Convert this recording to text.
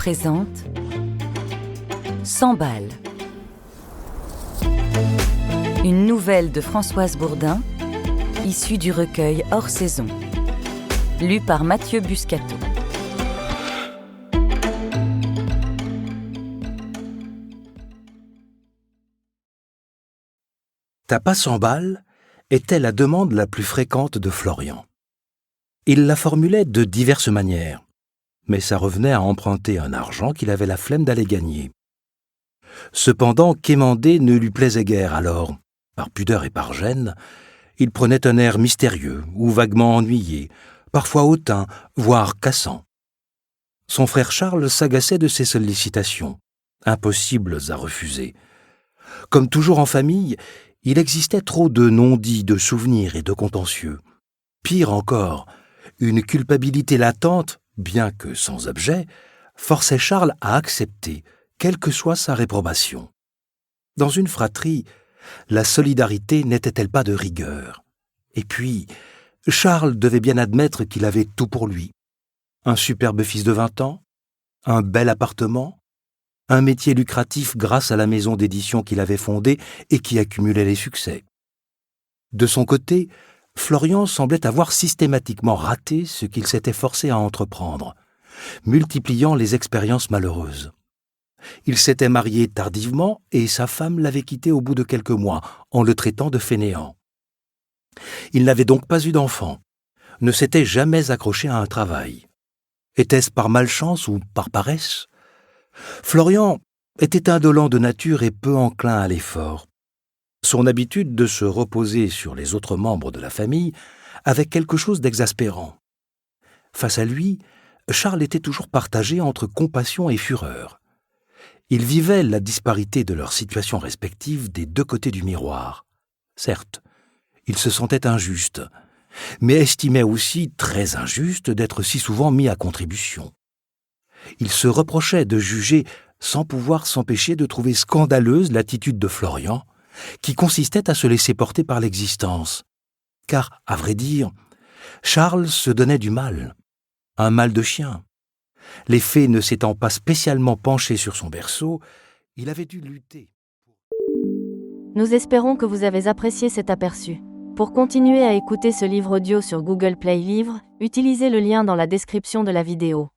présente 100 balles. Une nouvelle de Françoise Bourdin, issue du recueil Hors saison, lu par Mathieu Buscato. T'as pas 100 balles était la demande la plus fréquente de Florian. Il la formulait de diverses manières, mais ça revenait à emprunter un argent qu'il avait la flemme d'aller gagner. Cependant, quémander ne lui plaisait guère, alors, par pudeur et par gêne, il prenait un air mystérieux ou vaguement ennuyé, parfois hautain, voire cassant. Son frère Charles s'agaçait de ses sollicitations, impossibles à refuser. Comme toujours en famille, il existait trop de non-dits, de souvenirs et de contentieux. Pire encore, une culpabilité latente, bien que sans objet, forçait Charles à accepter, quelle que soit sa réprobation. Dans une fratrie, la solidarité n'était-elle pas de rigueur? Et puis, Charles devait bien admettre qu'il avait tout pour lui. Un superbe fils de 20 ans, un bel appartement, un métier lucratif grâce à la maison d'édition qu'il avait fondée et qui accumulait les succès. De son côté, Florian semblait avoir systématiquement raté ce qu'il s'était forcé à entreprendre, multipliant les expériences malheureuses. Il s'était marié tardivement et sa femme l'avait quitté au bout de quelques mois, en le traitant de fainéant. Il n'avait donc pas eu d'enfant, ne s'était jamais accroché à un travail. Était-ce par malchance ou par paresse? Florian était indolent de nature et peu enclin à l'effort. Son habitude de se reposer sur les autres membres de la famille avait quelque chose d'exaspérant. Face à lui, Charles était toujours partagé entre compassion et fureur. Il vivait la disparité de leurs situations respectives des deux côtés du miroir. Certes, il se sentait injuste, mais estimait aussi très injuste d'être si souvent mis à contribution. Il se reprochait de juger sans pouvoir s'empêcher de trouver scandaleuse l'attitude de Florian, qui consistait à se laisser porter par l'existence. Car, à vrai dire, Charles se donnait du mal, un mal de chien. Les fées ne s'étant pas spécialement penchées sur son berceau, il avait dû lutter. Nous espérons que vous avez apprécié cet aperçu. Pour continuer à écouter ce livre audio sur Google Play Livres, utilisez le lien dans la description de la vidéo.